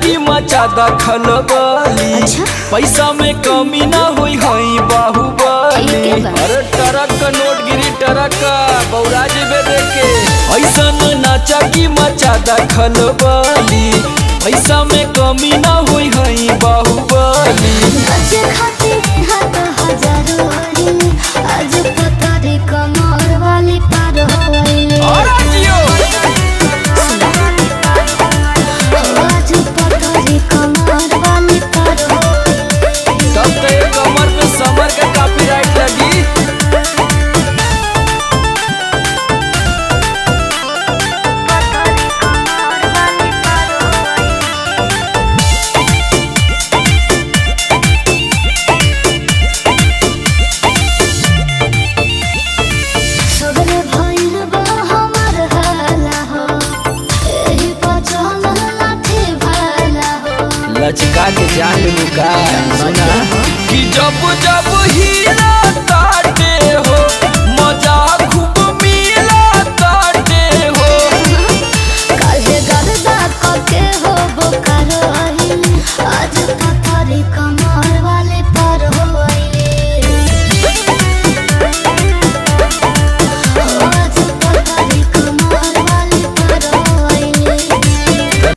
की मचा दखल बली। अच्छा? पैसा में कमी ना हुई हई बाहुबली। ये क्या बात? अरे ट्रक का नोट गिरी ट्रक का बौरा जेबे देखे। ऐसा नाचा की मचा दखल बली। पैसा में कमी ना हुई हई बाहुबली। नाचे खातिर हाथ हजारों आइले, आज पतारे कमर वाली पार होइले। अरे जियो आज पतारे कमर वाली पार होइले। तब तो एक कमर पे समर का कॉपीराइट लगी। सगरे भइल बा हमर हाला हो, एही पचल लाठी भाला हो। लचका के जान लुका सुना कि जब जब हीरा ताटे हो